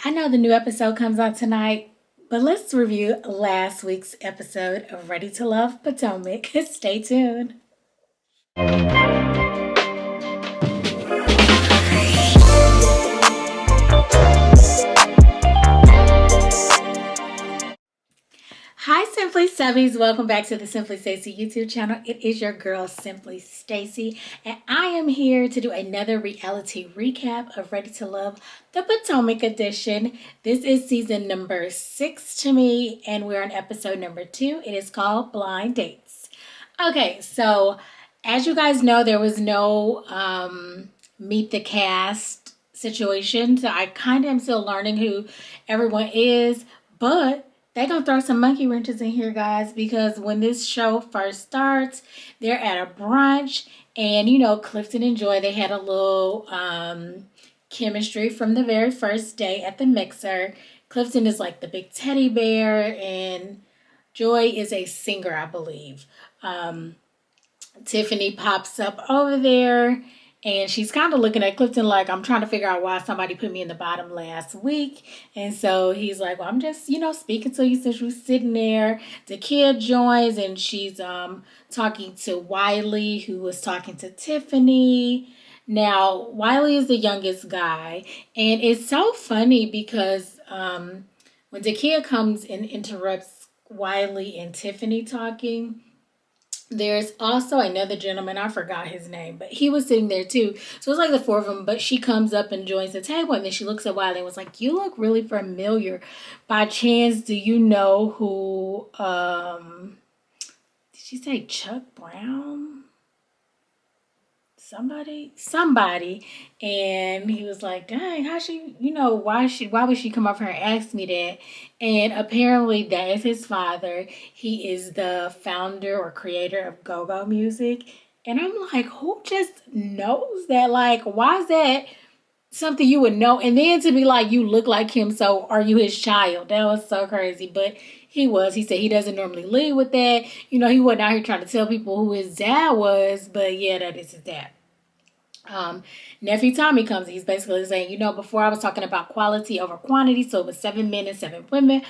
I know the new episode comes out tonight, but let's review last week's episode of Ready to Love Potomac. Stay tuned. Hi, Simply Subbies. Welcome back to the Simply Stacy YouTube channel. It is your girl, Simply Stacy, and I am here to do another reality recap of Ready to Love, the Potomac edition. This is season number 6 to me, and we're on episode number 2. It is called Blind Dates. Okay, so as you guys know, there was no meet the cast situation, so I kind of am still learning who everyone is, but they're going to throw some monkey wrenches in here, guys, because when this show first starts, they're at a brunch, and, you know, Clifton and Joy, they had a little chemistry from the very first day at the mixer. Clifton is like the big teddy bear, and Joy is a singer, I believe. Tiffany pops up over there, and she's kind of looking at Clifton like, I'm trying to figure out why somebody put me in the bottom last week. And so he's like, well, I'm just, speaking to you since you're sitting there. The kid joins, and she's talking to Wiley, who was talking to Tiffany. Now, Wiley is the youngest guy, and it's so funny because when the kid comes and interrupts Wiley and Tiffany talking, there's also another gentleman, I forgot his name, but he was sitting there too. So it's like the four of them, but she comes up and joins the table, and then she looks at Wiley and was like, you look really familiar. By chance, do you know who, did she say Chuck Brown? Somebody. And he was like, dang, how she, why would she come up here and ask me that? And apparently that is his father. He is the founder or creator of go-go music. And I'm like, who just knows that? Like, why is that something you would know? And then to be like, you look like him, so are you his child? That was so crazy. But he said he doesn't normally lead with that. He wasn't out here trying to tell people who his dad was, but yeah, that is his dad. Nephew Tommy comes. He's basically saying, before I was talking about quality over quantity, so it was 7 men and 7 women,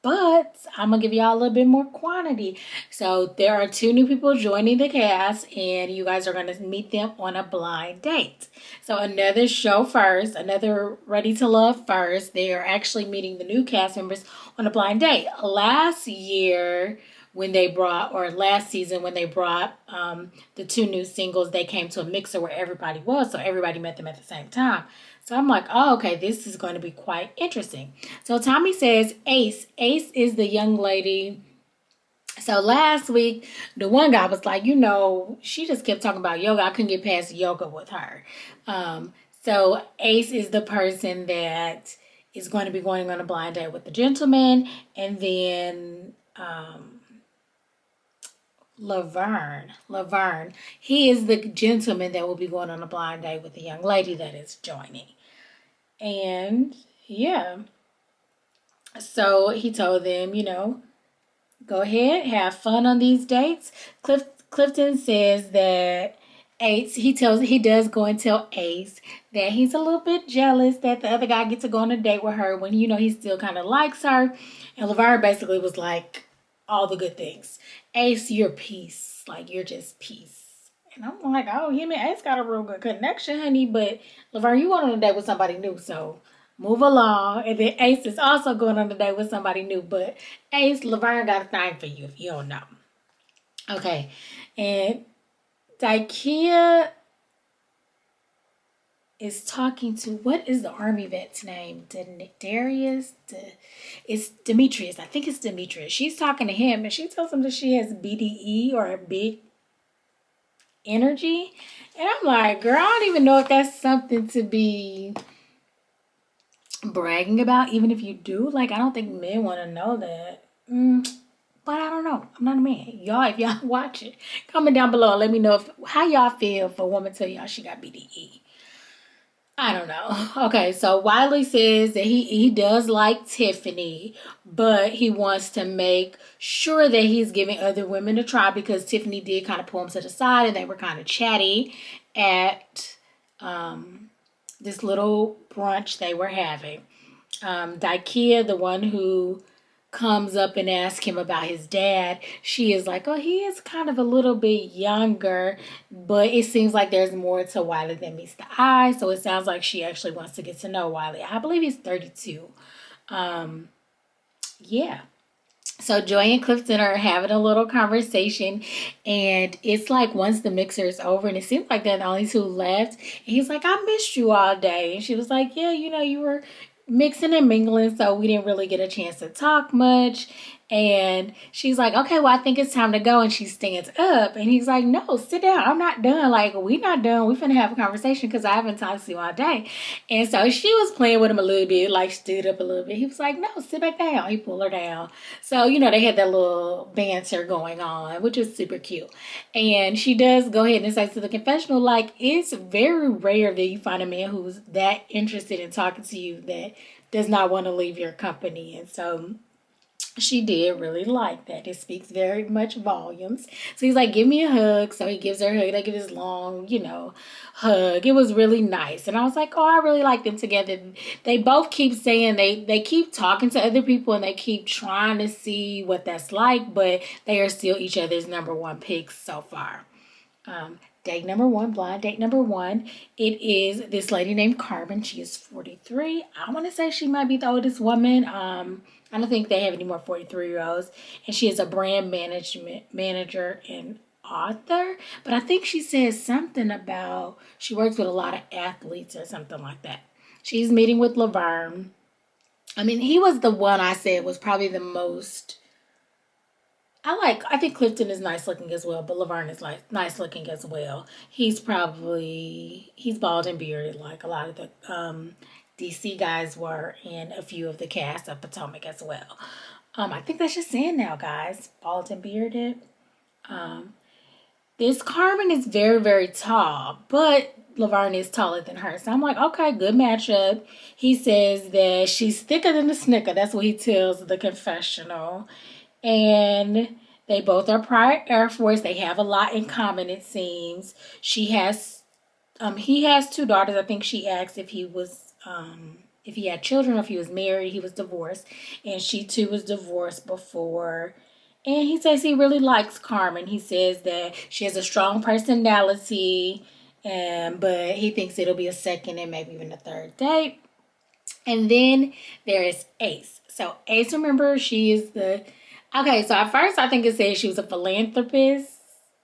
but I'm going to give y'all a little bit more quantity. So there are 2 new people joining the cast, and you guys are going to meet them on a blind date. So another show first, another Ready to Love first. They are actually meeting the new cast members on a blind date. Last season when they brought the 2 new singles, they came to a mixer where everybody was, so everybody met them at the same time. So I'm like, oh, okay, this is going to be quite interesting. So Tommy says Ace is the young lady. So last week, the one guy was like, she just kept talking about yoga. I couldn't get past yoga with her. So Ace is the person that is going to be going on a blind date with the gentleman, and then Laverne, he is the gentleman that will be going on a blind date with the young lady that is joining. And yeah, so he told them, go ahead, have fun on these dates. Clifton says that Ace, he does go and tell Ace that he's a little bit jealous that the other guy gets to go on a date with her when, he still kind of likes her. And Laverne basically was like, all the good things. Ace, you're peace. Like, you're just peace. And I'm like, oh, him and Ace got a real good connection, honey. But Laverne, you went on a date with somebody new, so move along. And then Ace is also going on a date with somebody new. But Ace, Laverne got a thing for you if you don't know. Okay. And Ikea is talking to, what is the army vet's name? Darius? It's Demetrius. I think it's Demetrius. She's talking to him, and she tells him that she has BDE, or a big energy. And I'm like, girl, I don't even know if that's something to be bragging about, even if you do. Like, I don't think men want to know that. But I don't know. I'm not a man. Y'all, if y'all watch it, comment down below and let me know how y'all feel if a woman tell y'all she got BDE. I don't know. Okay, so Wiley says that he does like Tiffany, but he wants to make sure that he's giving other women a try, because Tiffany did kind of pull him to the side and they were kind of chatty at this little brunch they were having. Ikea, the one who comes up and asks him about his dad, she is like, oh, he is kind of a little bit younger, but it seems like there's more to Wiley than meets the eye. So it sounds like she actually wants to get to know Wiley. I believe he's 32. Yeah. So Joy and Clifton are having a little conversation, and it's like once the mixer is over, and it seems like they're the only two left. And he's like, I missed you all day. And she was like, yeah, you were mixing and mingling, so we didn't really get a chance to talk much. And she's like, okay, well, I think it's time to go. And she stands up, and he's like, no, sit down. I'm not done. Like, we not done. We finna have a conversation because I haven't talked to you all day. And so she was playing with him a little bit, like stood up a little bit. He was like, no, sit back down. He pulled her down. So, they had that little banter going on, which is super cute. And she does go ahead and say to the confessional, like, it's very rare that you find a man who's that interested in talking to you that does not want to leave your company. And so she did really like that. It speaks very much volumes. So he's like, give me a hug. So he gives her a hug. They give this long, hug. It was really nice. And I was like, oh, I really like them together. They both keep saying they keep talking to other people and they keep trying to see what that's like, but they are still each other's number one picks so far. Date number one, blind date number one. It is this lady named Carmen. She is 43. I want to say she might be the oldest woman. I don't think they have any more 43-year-olds. And she is a brand manager and author. But I think she says something about she works with a lot of athletes or something like that. She's meeting with Laverne. I mean, he was the one I said was probably the most... I think Clifton is nice looking as well, but Laverne is nice looking as well. He's bald and bearded like a lot of the DC guys were, and a few of the cast of Potomac as well. I think that's just saying now, guys. Bald and bearded. This Carmen is very, very tall, but Laverne is taller than her. So I'm like, okay, good matchup. He says that she's thicker than the snicker. That's what he tells the confessional. And they both are prior Air Force. They have a lot in common, it seems. He has 2 daughters. I think she asked if he had children, or if he was married. He was divorced. And she too was divorced before. And he says he really likes Carmen. He says that she has a strong personality, but he thinks it'll be a second and maybe even a third date. And then there is Ace. So Ace, remember, she is okay, so at first I think it says she was a philanthropist.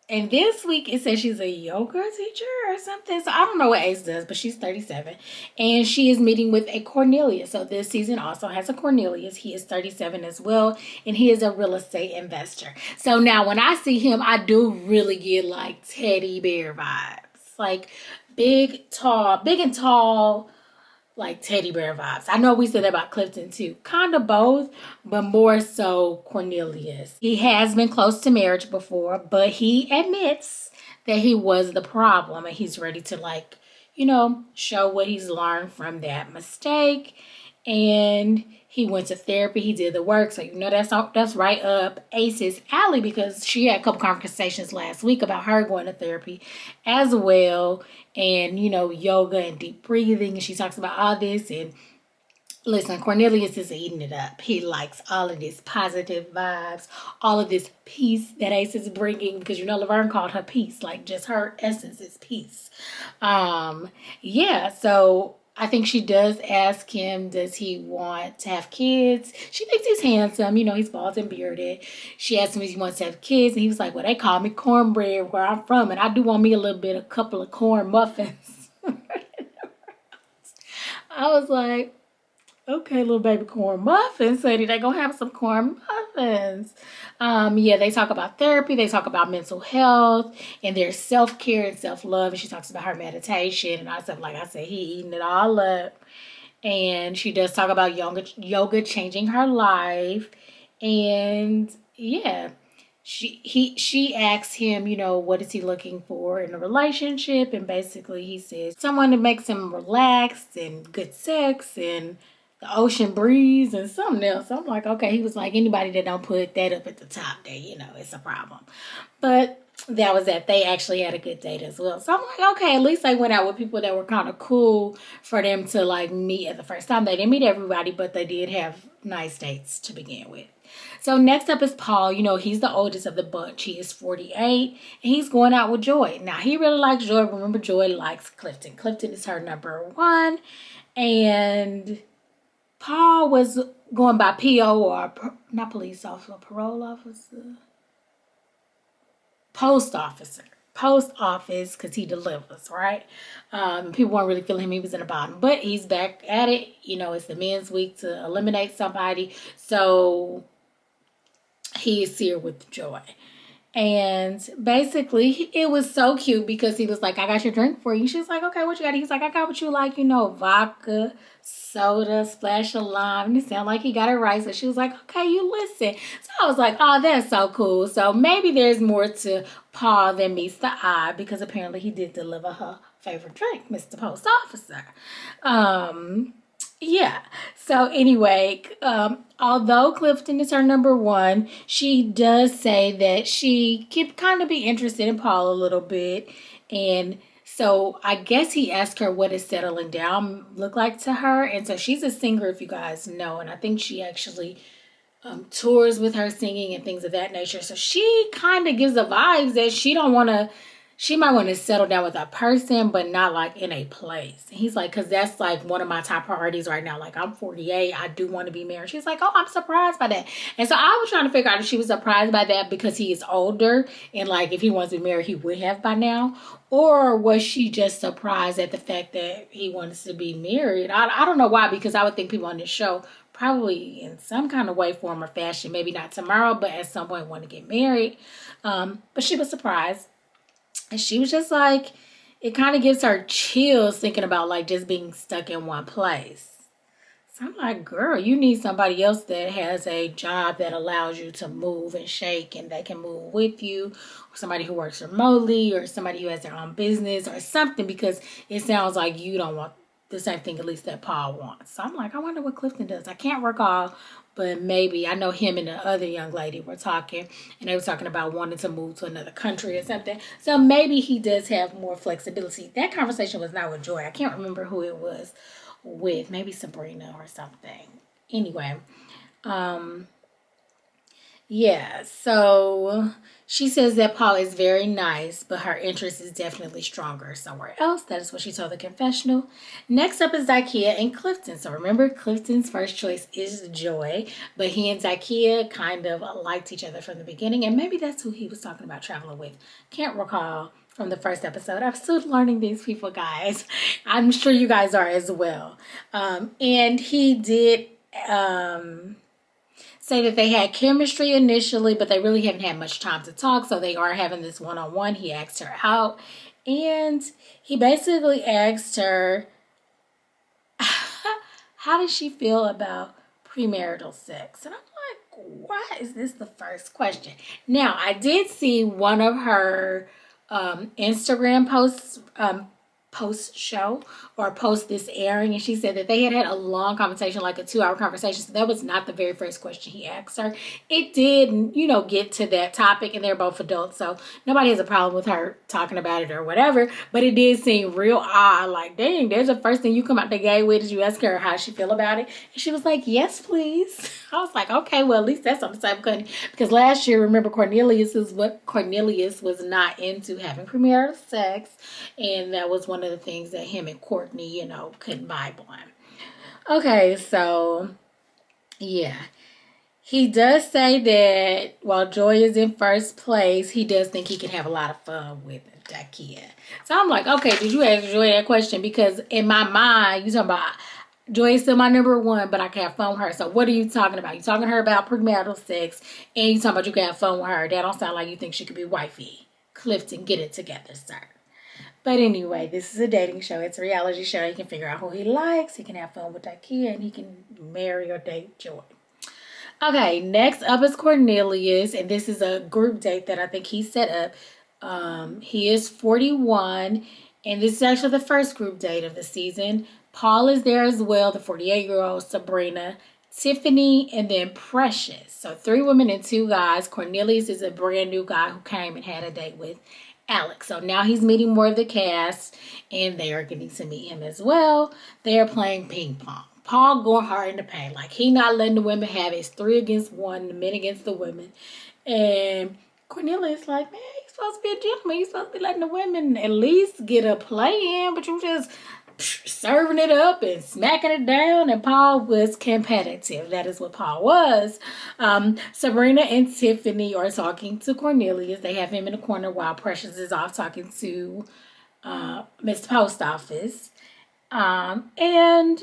And this week it says she's a yoga teacher or something. So I don't know what Ace does, but she's 37. And she is meeting with a Cornelius. So this season also has a Cornelius. He is 37 as well. And he is a real estate investor. So now when I see him, I do really get like teddy bear vibes. Like big and tall, like teddy bear vibes. I know we said that about Clifton too. Kind of both, but more so Cornelius. He has been close to marriage before, but he admits that he was the problem, and he's ready to show what he's learned from that mistake. And he went to therapy. He did the work. So, that's right up Ace's alley, because she had a couple conversations last week about her going to therapy as well. And, yoga and deep breathing. And she talks about all this. And listen, Cornelius is eating it up. He likes all of this positive vibes, all of this peace that Ace is bringing, because Laverne called her peace, like just her essence is peace. So I think she does ask him, does he want to have kids? She thinks he's handsome. He's bald and bearded. She asked him if he wants to have kids, and he was like, well, they call me cornbread where I'm from, and I do want me a couple of corn muffins. I was like, okay, little baby corn muffins. So they gonna have some corn muffins. They talk about therapy. They talk about mental health and their self-care and self-love. And she talks about her meditation and all stuff. Like I said, he eating it all up. And she does talk about yoga changing her life. And she asks him, what is he looking for in a relationship? And basically he says someone that makes him relax and good sex and the ocean breeze and something else. I'm like, okay. He was like, anybody that don't put that up at the top there, it's a problem. But that was that they actually had a good date as well. So I'm like, okay, at least they went out with people that were kind of cool for them to like meet at the first time. They didn't meet everybody, but they did have nice dates to begin with. So next up is Paul. You know, he's the oldest of the bunch. He is 48 and he's going out with Joy. Now, he really likes Joy. Remember, Joy likes Clifton. Clifton is her number one. And Paul was going by PO or not police officer, parole officer. Post office, because he delivers, right? People weren't really feeling him. He was in the bottom, but he's back at it. You know, it's the men's week to eliminate somebody, so he is here with Joy. And basically, it was so cute because he was like, I got your drink for you. She's like, okay, what you got? He's like, I got what you like, you know, vodka, soda, splash of lime. And he sounded like he got it right. So she was like, okay, you listen. So I was like, oh, that's so cool. So maybe there's more to Paul than meets the eye, because apparently he did deliver her favorite drink, Mr. Post Officer. Yeah. So anyway, although Clifton is her number one, she does say that she could kind of be interested in Paul a little bit. And so I guess he asked her what does settling down look like to her. And so she's a singer, if you guys know. And I think she actually tours with her singing and things of that nature. So she kind of gives the vibes that she might want to settle down with a person, but not like in a place. And he's like, because that's like one of my top priorities right now. Like, I'm 48. I do want to be married. She's like, oh, I'm surprised by that. And so I was trying to figure out if she was surprised by that because he is older and like if he wants to be married, he would have by now. Or was she just surprised at the fact that he wants to be married? I don't know why, because I would think people on this show probably in some kind of way, form, or fashion, maybe not tomorrow, but at some point want to get married. But she was surprised. And she was just like, it kind of gives her chills thinking about like just being stuck in one place. So I'm like, girl, you need somebody else that has a job that allows you to move and shake and they can move with you. Or somebody who works remotely, or somebody who has their own business or something, because it sounds like you don't want the same thing, at least that Paul wants. So I'm like, I wonder what Clifton does. I can't recall, but maybe. I know him and the other young lady were talking, and they were talking about wanting to move to another country or something. So maybe he does have more flexibility. That conversation was not with Joy. I can't remember who it was with. Maybe Sabrina or something. Anyway, yeah, so she says that Paul is very nice, but her interest is definitely stronger somewhere else. That is what she told the confessional. Next up is Ikea and Clifton. So remember, Clifton's first choice is Joy, but he and Ikea kind of liked each other from the beginning, and maybe that's who he was talking about traveling with. Can't recall from the first episode. I'm still learning these people, guys. I'm sure you guys are as well. And he did... say that they had chemistry initially, but they really haven't had much time to talk, so they are having this one-on-one. He asked her out, and he basically asked her, how does she feel about premarital sex? And I'm like, why is this the first question? Now, I did see one of her Instagram posts, post-show or post this airing, and she said that they had a long conversation, like a 2-hour conversation. So that was not the very first question he asked her. It did, get to that topic, and they're both adults, so nobody has a problem with her talking about it or whatever, but it did seem real odd, like, dang, there's the first thing you come out the gate with is you ask her how she feel about it, and she was like, yes, please. I was like, okay, well, at least that's something to say, because last year, remember, Cornelius was not into having premarital sex, and that was one of the things that him and Courtney, couldn't vibe on. Okay, so, yeah. He does say that while Joy is in first place, he does think he can have a lot of fun with Ikea. So I'm like, okay, did you ask Joy that question? Because in my mind, you talking about Joy is still my number one, but I can have fun with her. So what are you talking about? You talking to her about premarital sex, and you talking about you can have fun with her. That don't sound like you think she could be wifey. Clifton, get it together, sir. But anyway, this is a dating show. It's a reality show. He can figure out who he likes. He can have fun with Ikea, and he can marry or date Joy. Okay, next up is Cornelius, and this is a group date that I think he set up. He is 41, and this is actually the first group date of the season. Paul is there as well, the 48-year-old, Sabrina, Tiffany, and then Precious. So 3 women and 2 guys. Cornelius is a brand new guy who came and had a date with Alex. So now he's meeting more of the cast, and they are getting to meet him as well. They are playing ping pong. Paul going hard in the paint. Like, he not letting the women have it. It's 3 against 1, the men against the women. And Cornelius like, man, you're supposed to be a gentleman. You're supposed to be letting the women at least get a play in, but you just serving it up and smacking it down. And Paul was competitive. That is what Paul was. Sabrina and Tiffany are talking to Cornelius. They have him in the corner while Precious is off talking to Mr. Post Office. And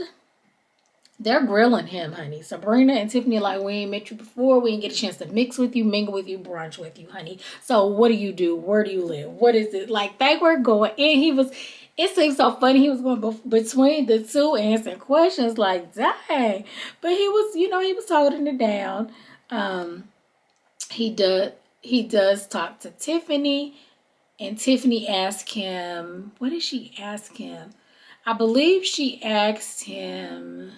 they're grilling him, honey. Sabrina and Tiffany are like, we ain't met you before. We didn't get a chance to mix with you, mingle with you, brunch with you, honey. So what do? Where do you live? What is it? Like, they were going in. It seemed so funny. He was going between the two answering questions like, dang. But he was holding it down. He does talk to Tiffany. And Tiffany asked him, what did she ask him? I believe she asked him...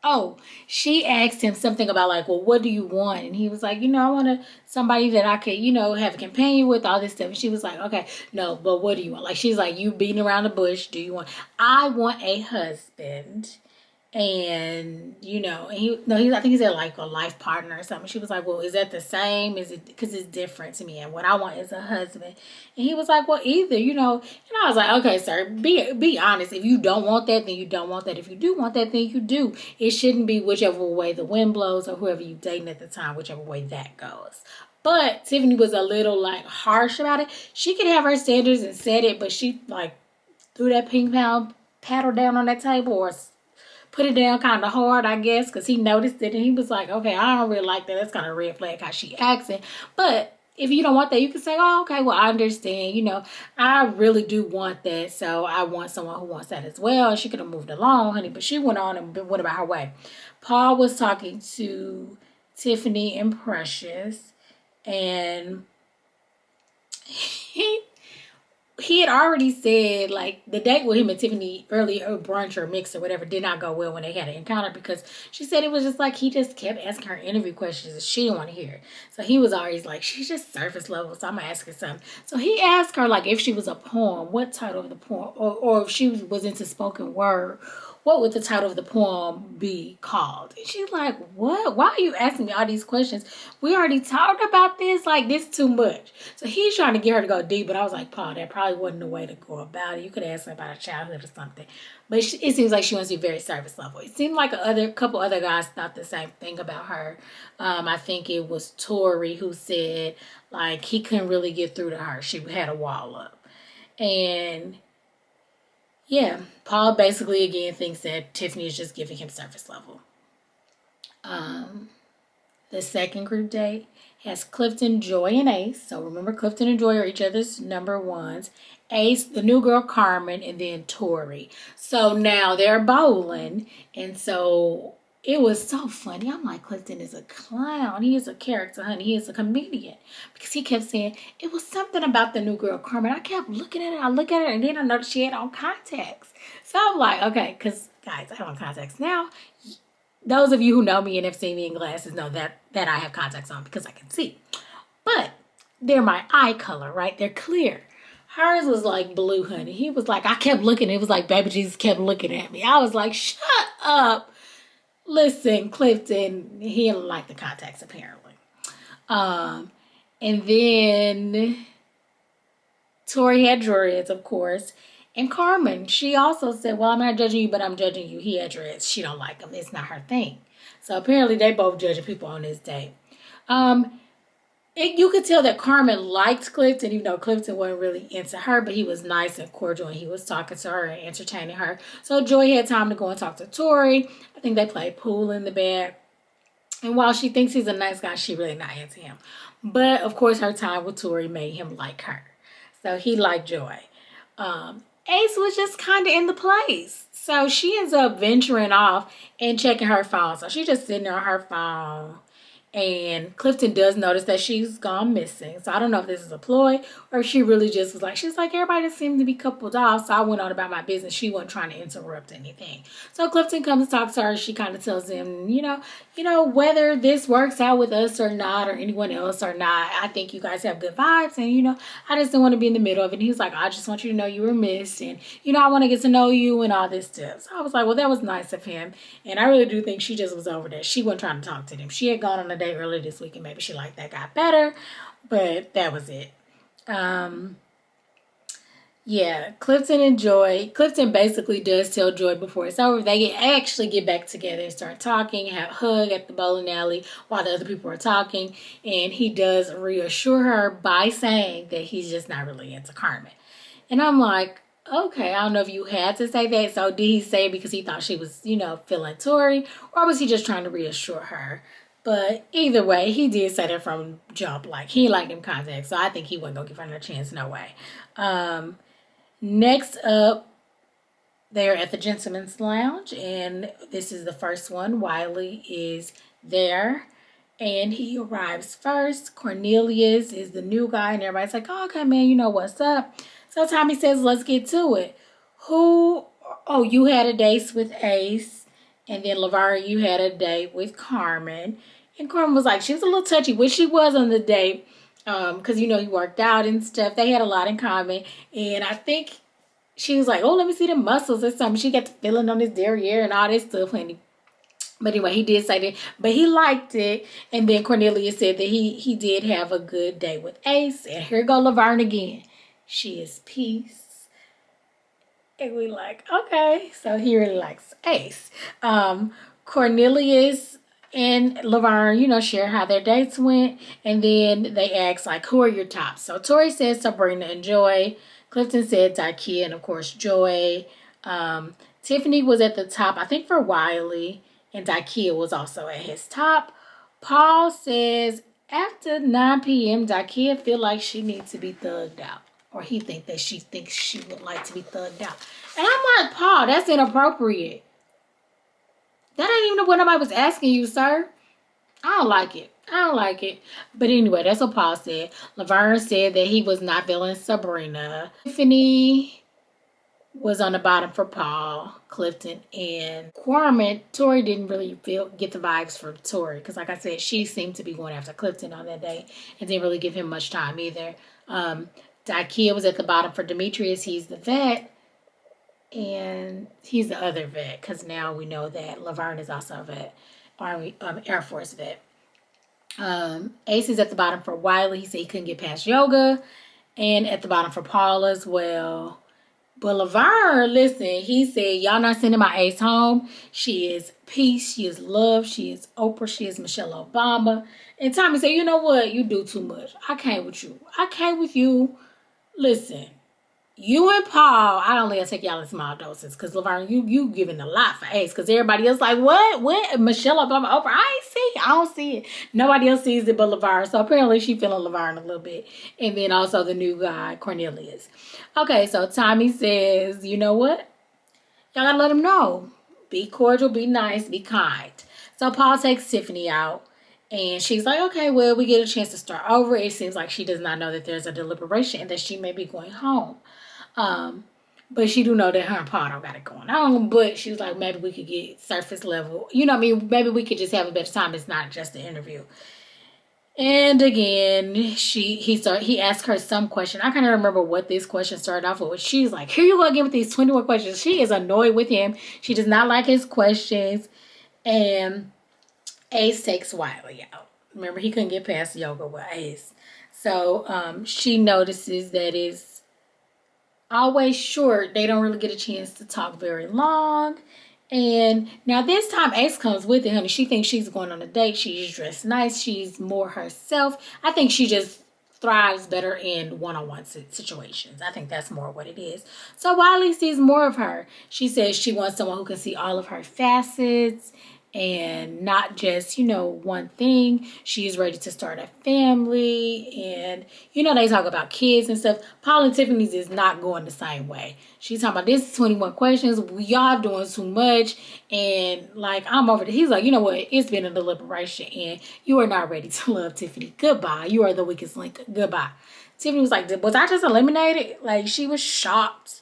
Oh, she asked him something about like, well, what do you want? And he was like, I want somebody that I could, have a companion with, all this stuff. And she was like, okay, no, but what do you want? Like, she's like, you beating around the bush. I want a husband. And, I think he said like a life partner or something. She was like, well, is that the same? Is it, because it's different to me. And what I want is a husband. And he was like, well, either, and I was like, okay, sir, be honest. If you don't want that, then you don't want that. If you do want that, then you do. It shouldn't be whichever way the wind blows or whoever you're dating at the time, whichever way that goes. But Tiffany was a little like harsh about it. She could have her standards and said it, but she like threw that ping pong paddle down on that table or put it down kind of hard, I guess, because he noticed it. And he was like, okay, I don't really like that. That's kind of a red flag how she acting. But if you don't want that, you can say, oh, okay, well, I understand. I really do want that. So I want someone who wants that as well. And she could have moved along, honey. But she went on and went about her way. Paul was talking to Tiffany and Precious. And he had already said, like, the date with him and Tiffany earlier, or brunch or mix or whatever, did not go well when they had an encounter because she said it was just like he just kept asking her interview questions and she didn't want to hear. So he was always like, she's just surface level, so I'm going to ask her something. So he asked her, like, if she was a poem, what title of the poem, or if she was into spoken word, what would the title of the poem be called? And she's like, what? Why are you asking me all these questions? We already talked about this. Like, this too much. So he's trying to get her to go deep. But I was like, Paul, that probably wasn't the way to go about it. You could ask her about her childhood or something. But it seems like she wants to be very surface level. It seemed like a couple other guys thought the same thing about her. I think it was Tori who said, like, he couldn't really get through to her. She had a wall up. And... yeah, Paul basically again thinks that Tiffany is just giving him surface level. The second group date has Clifton, Joy, and Ace. So remember, Clifton and Joy are each other's number ones. Ace, the new girl Carmen, and then Tori. So now they're bowling, and so it was so funny. I'm like, Clifton is a clown. He is a character, honey. He is a comedian. Because he kept saying, it was something about the new girl, Carmen. I kept looking at her. I look at her, and then I noticed she had on contacts. So I'm like, okay, because, guys, I have on contacts now. Those of you who know me and have seen me in glasses know that I have contacts on because I can see. But they're my eye color, right? They're clear. Hers was like blue, honey. He was like, I kept looking. It was like baby Jesus kept looking at me. I was like, shut up. Listen, Clifton, he didn't like the contacts apparently. And then Tori had dreads, of course. And Carmen, she also said, well, I'm not judging you, but I'm judging you. He had dreads. She don't like them. It's not her thing. So apparently they both judging people on this date. You could tell that Carmen liked Clifton, even though Clifton wasn't really into her, but he was nice and cordial, and he was talking to her and entertaining her. So Joy had time to go and talk to Tori. I think they played pool in the back. And while she thinks he's a nice guy, she really not into him. But, of course, her time with Tori made him like her. So he liked Joy. Ace was just kind of in the place. So she ends up venturing off and checking her phone. So she's just sitting there on her phone. And Clifton does notice that she's gone missing. So I don't know if this is a ploy or if she really just was like, she's like, everybody just seemed to be coupled off. So I went on about my business. She wasn't trying to interrupt anything. So Clifton comes to talk to her. She kind of tells him, whether this works out with us or not, or anyone else or not, I think you guys have good vibes. And, I just don't want to be in the middle of it. And he was like, I just want you to know you were missed. And, I want to get to know you and all this stuff. So I was like, well, that was nice of him. And I really do think she just was over that. She wasn't trying to talk to them. She had gone on a date earlier this week and maybe she liked that guy better. But that was it. Yeah, Clifton and Joy. Clifton basically does tell Joy before it's over. They actually get back together and start talking, have a hug at the bowling alley while the other people are talking. And he does reassure her by saying that he's just not really into Carmen. And I'm like, okay, I don't know if you had to say that. So did he say it because he thought she was, feeling Tori? Or was he just trying to reassure her? But either way, he did say that from jump. Like, he liked them contacts. So I think he wasn't going to give her no chance. No way. Next up, they're at the Gentleman's Lounge, and this is the first one. Wiley is there, and he arrives first. Cornelius is the new guy, and everybody's like, oh, okay, man, what's up? So Tommy says, let's get to it. You had a date with Ace, and then LeVar, you had a date with Carmen. And Carmen was like, she was a little touchy, which she was on the date. Because, he worked out and stuff. They had a lot in common. And I think she was like, oh, let me see the muscles or something. She got the feeling on his derriere and all this stuff. But anyway, he did say that. But he liked it. And then Cornelius said that he did have a good day with Ace. And here go Laverne again. She is peace. And we like, okay. So he really likes Ace. Cornelius and Laverne, share how their dates went. And then they ask, like, who are your tops? So Tori said Sabrina and Joy. Clifton said Ikea and, of course, Joy. Tiffany was at the top, I think, for Wiley. And Ikea was also at his top. Paul says after 9 p.m., Ikea feel like she needs to be thugged out. Or he thinks she would like to be thugged out. And I'm like, Paul, that's inappropriate. That ain't even what nobody was asking you, sir. I don't like it. But anyway, that's what Paul said. Laverne said that he was not feeling Sabrina. Tiffany was on the bottom for Paul, Clifton, and Carmen. Tori didn't really get the vibes for Tori. Because like I said, she seemed to be going after Clifton on that day. And didn't really give him much time either. Ikea was at the bottom for Demetrius. He's the vet. And he's the other vet, because now we know that Laverne is also a vet, Air Force vet. Ace is at the bottom for Wiley. He said he couldn't get past yoga. And at the bottom for Paul as well. But Laverne, listen, he said, y'all not sending my Ace home. She is peace. She is love. She is Oprah. She is Michelle Obama. And Tommy said, you know what? You do too much. I can't with you. Listen. You and Paul, I only take y'all in small doses. Because Laverne, you giving a lot for Ace. Because everybody else like, what? Michelle Obama, Oprah, I don't see it. Nobody else sees it but Laverne. So apparently she feeling Laverne a little bit. And then also the new guy, Cornelius. Okay, so Tommy says, you know what? Y'all gotta let him know. Be cordial, be nice, be kind. So Paul takes Tiffany out. And she's like, okay, well, we get a chance to start over. It seems like she does not know that there's a deliberation and that she may be going home. But she do know that her and Paul don't got it going on. But she was like, maybe we could get surface level. Maybe we could just have a better time. It's not just an interview. And again, he asked her some question. I can't remember what this question started off with. She's like, here you go again with these 21 questions. She is annoyed with him. She does not like his questions. And Ace takes Wiley out. Remember, he couldn't get past yoga with Ace. So she notices that it's always short. They don't really get a chance to talk very long. And now this time Ace comes with it, honey. She thinks she's going on a date. She's dressed nice. She's more herself. I think she just thrives better in one-on-one situations. I think that's more what it is. So Wiley sees more of her. She says she wants someone who can see all of her facets. and not just, one thing. She's ready to start a family, and, they talk about kids and stuff. Paul and Tiffany's is not going the same way. She's talking about this 21 questions. Y'all doing too much, and I'm over there. He's like, you know what? It's been a deliberation, and you are not ready to love Tiffany. Goodbye. You are the weakest link. Goodbye. Tiffany was like, was I just eliminated? She was shocked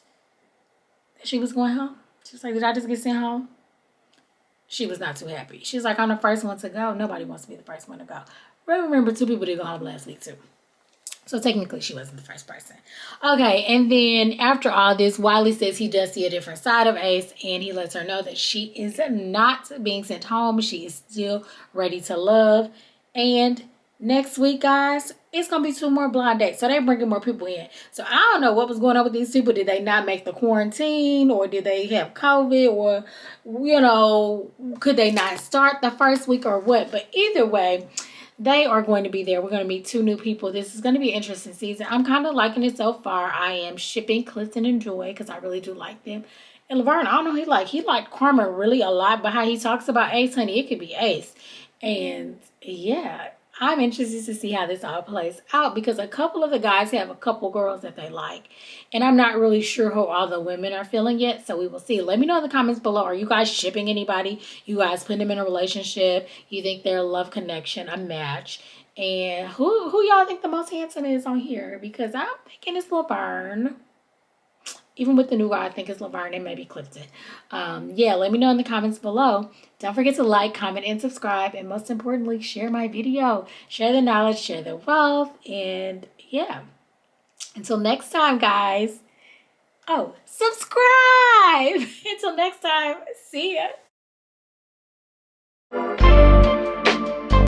that she was going home. She was like, did I just get sent home? She was not too happy. She's like, I'm the first one to go. Nobody wants to be the first one to go. Remember, 2 people did go home last week too. So technically, she wasn't the first person. Okay, and then after all this, Wiley says he does see a different side of Ace, and he lets her know that she is not being sent home. She is still ready to love. And next week, guys, it's going to be 2 more blind dates. So they're bringing more people in. So I don't know what was going on with these people. Did they not make the quarantine? Or did they have COVID? Or, could they not start the first week or what? But either way, they are going to be there. We're going to meet 2 new people. This is going to be an interesting season. I'm kind of liking it so far. I am shipping Clifton and Joy because I really do like them. And Laverne, I don't know, he liked Karma really a lot, but how he talks about Ace, honey, it could be Ace. And yeah, I'm interested to see how this all plays out because a couple of the guys have a couple girls that they like. And I'm not really sure how all the women are feeling yet, so we will see. Let me know in the comments below. Are you guys shipping anybody? You guys putting them in a relationship? You think they're a love connection, a match? And who y'all think the most handsome is on here? Because I'm thinking it's Laverne. Even with the new guy, I think it's Laverne and maybe Clifton. Yeah, let me know in the comments below. Don't forget to like, comment, and subscribe. And most importantly, share my video. Share the knowledge, share the wealth. And yeah, until next time, guys. Oh, subscribe. Until next time, see ya.